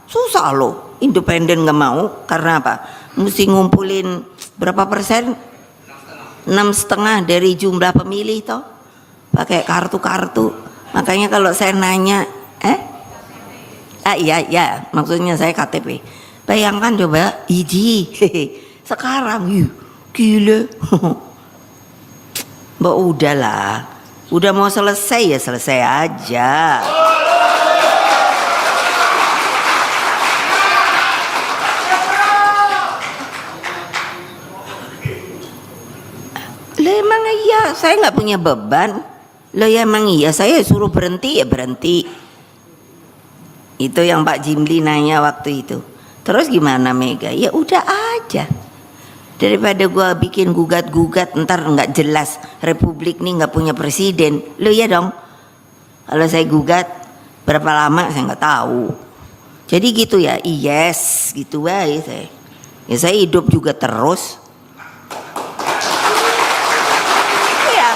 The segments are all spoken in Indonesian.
susah loh, independen nggak mau. Karena apa? Mesti ngumpulin berapa persen? 6,5 dari jumlah pemilih toh, pakai kartu-kartu. Makanya kalau saya nanya, iya, maksudnya saya KTP. Bayangkan coba, sekarang, gila. Mbak udahlah, udah mau selesai ya selesai aja. Lah emang iya, saya nggak punya beban. Lah ya emang iya, saya suruh berhenti ya berhenti. Itu yang Pak Jimli nanya waktu itu. Terus gimana Mega? Ya udah aja. Daripada gua bikin gugat-gugat ntar nggak jelas Republik nih nggak punya presiden. Lo ya dong. Kalau saya gugat berapa lama saya nggak tahu. Jadi gitu ya, yes gitu aja saya. Ya saya hidup juga terus. Ya.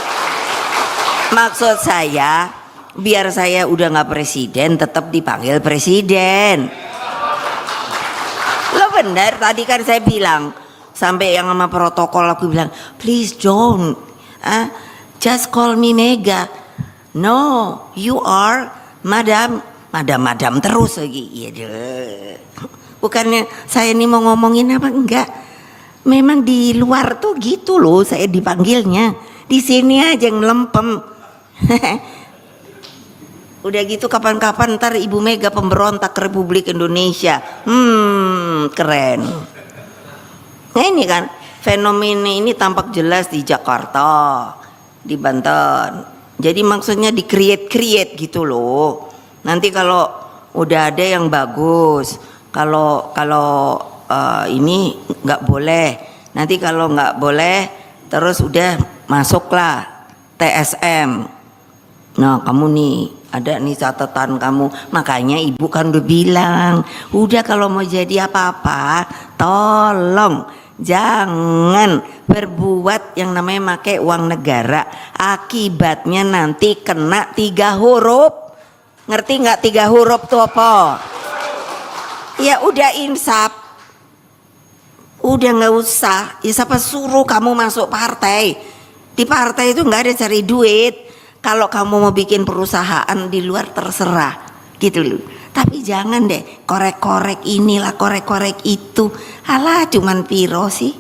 Maksud saya biar saya udah nggak presiden tetap dipanggil presiden. Lo benar tadi kan saya bilang sampai yang sama protokol aku bilang please don't just call me Mega. No, you are madam terus lagi. Iya deh. Bukannya saya ini mau ngomongin apa enggak. Memang di luar tuh gitu loh saya dipanggilnya. Di sini aja yang melempem. Udah gitu kapan-kapan ntar Ibu Mega pemberontak Republik Indonesia. Keren. Nah ini kan fenomena ini tampak jelas di Jakarta, di Banten. Jadi maksudnya di create gitu loh. Nanti kalau udah ada yang bagus, kalau ini nggak boleh. Nanti kalau nggak boleh, terus udah masuklah TSM. Nah kamu nih ada nih catatan kamu, makanya ibu kan udah bilang udah kalau mau jadi apa-apa tolong jangan berbuat yang namanya pakai uang negara, akibatnya nanti kena 3 huruf. Ngerti nggak 3 huruf tuh apa? Ya udah insaf, udah nggak usah. Ya siapa suruh kamu masuk partai? Di partai itu nggak ada cari duit. Kalau kamu mau bikin perusahaan di luar terserah gitu loh. Tapi jangan deh korek-korek inilah korek-korek itu. Alah cuman piro sih.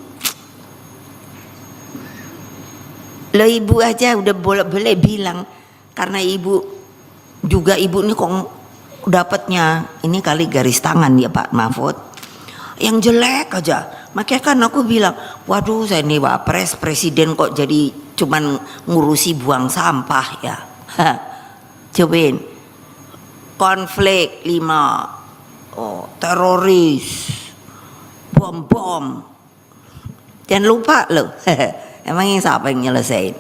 Lo ibu aja udah boleh bilang karena ibu ini kok dapatnya ini kali garis tangan ya Pak Mahfud. Yang jelek aja. Makanya kan aku bilang, waduh saya ini wapres presiden kok jadi cuman ngurusi buang sampah ya. Cobain konflik 5, teroris, bom. Jangan lupa loh. Emang yang siapa yang nyelesain?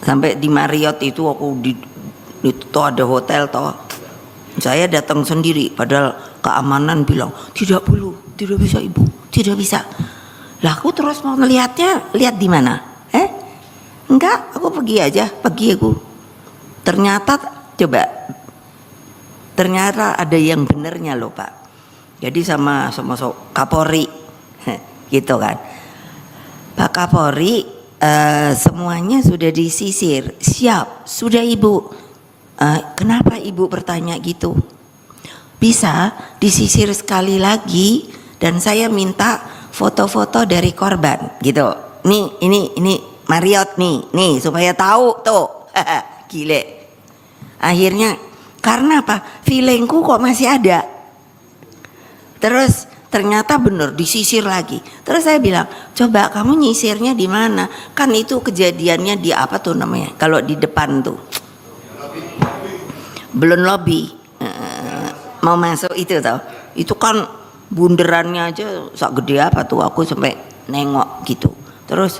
Sampai di Marriott itu aku di itu ada hotel toh. Saya datang sendiri padahal keamanan bilang tidak bisa ibu, tidak bisa. Lah aku terus mau ngelihatnya, lihat di mana? Enggak, aku pergi aku. Ternyata ada yang benernya loh Pak. Jadi sama Kapolri, gitu kan. Pak Kapolri semuanya sudah disisir, siap, sudah ibu. Kenapa ibu bertanya gitu? Bisa disisir sekali lagi dan saya minta foto-foto dari korban gitu. Nih ini Marriott nih supaya tahu tuh. Gile. Akhirnya karena apa? Feelingku kok masih ada. Terus ternyata bener disisir lagi. Terus saya bilang, coba kamu nyisirnya di mana? Kan itu kejadiannya di apa tuh namanya? Kalau di depan tuh. Belum lobby. Mau masuk itu tau, itu kan bunderannya aja sak gede apa tuh, aku sampai nengok gitu. Terus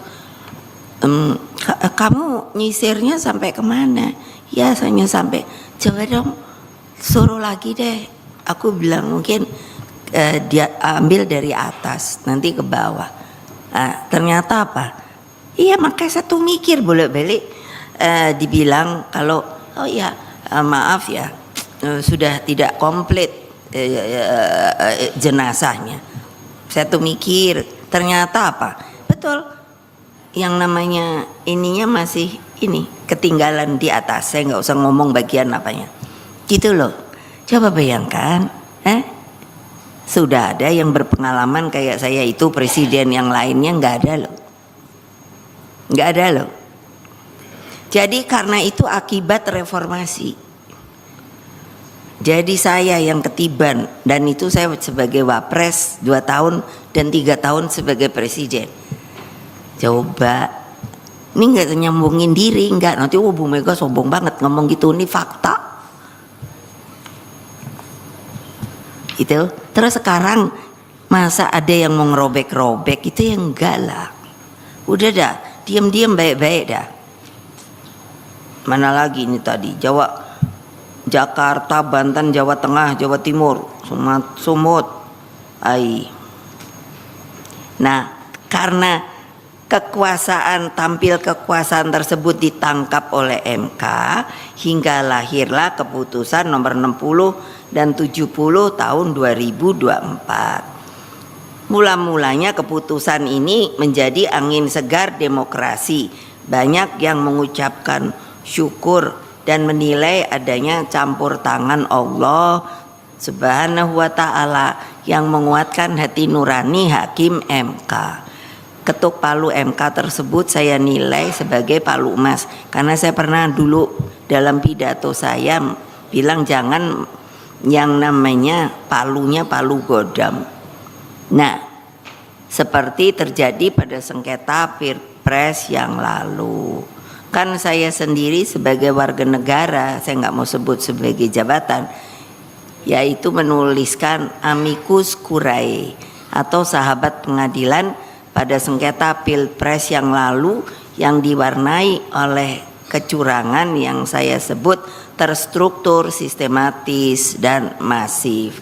kamu nyisirnya sampai kemana? Ya saya sampai, coba dong suruh lagi deh. Aku bilang mungkin dia ambil dari atas nanti ke bawah. Ternyata apa? Iya makanya satu mikir bolak-balik dibilang kalau oh ya maaf ya sudah tidak komplit jenazahnya. Saya tuh mikir, ternyata apa? Betul, yang namanya ininya masih ini ketinggalan di atas. Saya nggak usah ngomong bagian apanya, gitu loh. Coba bayangkan, sudah ada yang berpengalaman kayak saya itu presiden, yang lainnya nggak ada loh, nggak ada loh. Jadi karena itu akibat reformasi. Jadi saya yang ketiban, dan itu saya sebagai wapres 2 tahun dan 3 tahun sebagai presiden. Coba, ini nggak nyambungin diri, nggak, nanti Bu Mega sombong banget ngomong gitu, ini fakta. Itu. Terus sekarang masa ada yang mau ngerobek-robek, itu yang enggak lah. Udah dah, diam-diam baik-baik dah. Mana lagi ini tadi, Jakarta, Banten, Jawa Tengah, Jawa Timur, Sumut, Nah, karena kekuasaan tersebut ditangkap oleh MK, hingga lahirlah keputusan nomor 60 dan 70 tahun 2024. Mula-mulanya keputusan ini menjadi angin segar demokrasi. Banyak yang mengucapkan syukur dan menilai adanya campur tangan Allah Subhanahu wa ta'ala yang menguatkan hati nurani hakim MK. Ketuk palu MK tersebut saya nilai sebagai palu emas, karena saya pernah dulu dalam pidato saya bilang jangan yang namanya palunya palu godam. Nah, seperti terjadi pada sengketa Pilpres yang lalu. Kan saya sendiri sebagai warga negara, saya nggak mau sebut sebagai jabatan, yaitu menuliskan amicus curiae atau sahabat pengadilan pada sengketa Pilpres yang lalu yang diwarnai oleh kecurangan yang saya sebut terstruktur, sistematis, dan masif.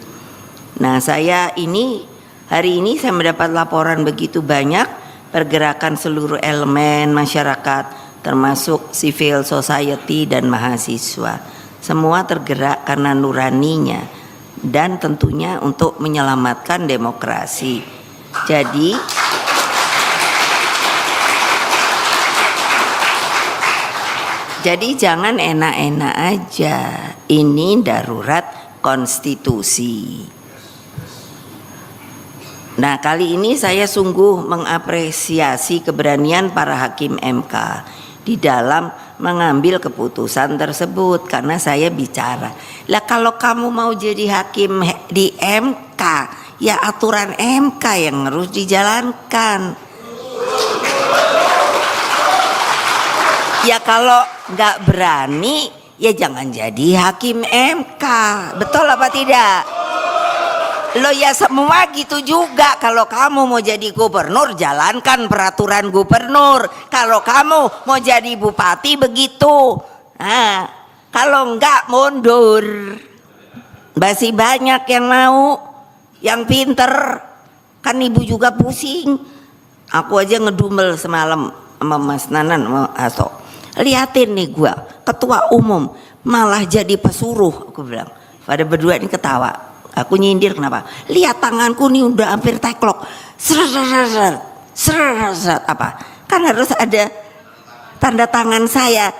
Nah, hari ini saya mendapat laporan begitu banyak pergerakan seluruh elemen masyarakat, termasuk civil society dan mahasiswa. Semua tergerak karena nuraninya dan tentunya untuk menyelamatkan demokrasi. Jadi jangan enak-enak aja, ini darurat konstitusi. Nah, kali ini saya sungguh mengapresiasi keberanian para hakim MK di dalam mengambil keputusan tersebut, karena saya bicara, lah kalau kamu mau jadi hakim di MK, ya aturan MK yang harus dijalankan. Ya kalau nggak berani, ya jangan jadi hakim MK. Betul apa tidak? Lo ya semua gitu juga. Kalau kamu mau jadi gubernur, jalankan peraturan gubernur. Kalau kamu mau jadi bupati, begitu. Nah, kalau enggak mundur. Masih banyak yang mau, yang pinter. Kan ibu juga pusing. Aku aja ngedumel semalam sama Mas Nanan, sama Hasto. Liatin nih gua, ketua umum malah jadi pesuruh, aku bilang. Pada berdua ini ketawa. Aku nyindir, kenapa? Lihat tanganku nih udah hampir teklok. Seret apa? Kan harus ada tanda tangan saya.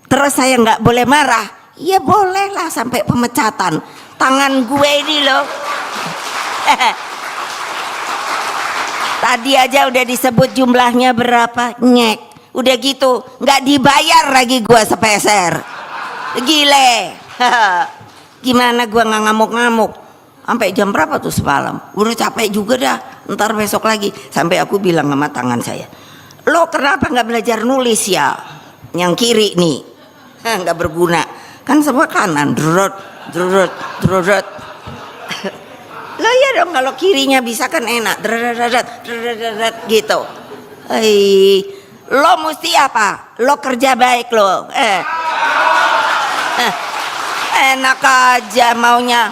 Terus saya nggak boleh marah. Ya boleh lah sampai pemecatan. Tangan gue ini loh. Tadi aja udah disebut jumlahnya berapa, nyek. Udah gitu nggak dibayar lagi gua sepeser. Gile. Gimana gua nggak ngamuk-ngamuk sampai jam berapa tuh semalam, udah capek juga dah, ntar besok lagi. Sampai aku bilang sama tangan saya, lo kenapa nggak belajar nulis ya, yang kiri nih nggak berguna, kan semua kanan, drot. Lo ya dong, kalau kirinya bisa kan enak, drot gitu. Lo mesti apa? Lo kerja baik lo. Enak aja maunya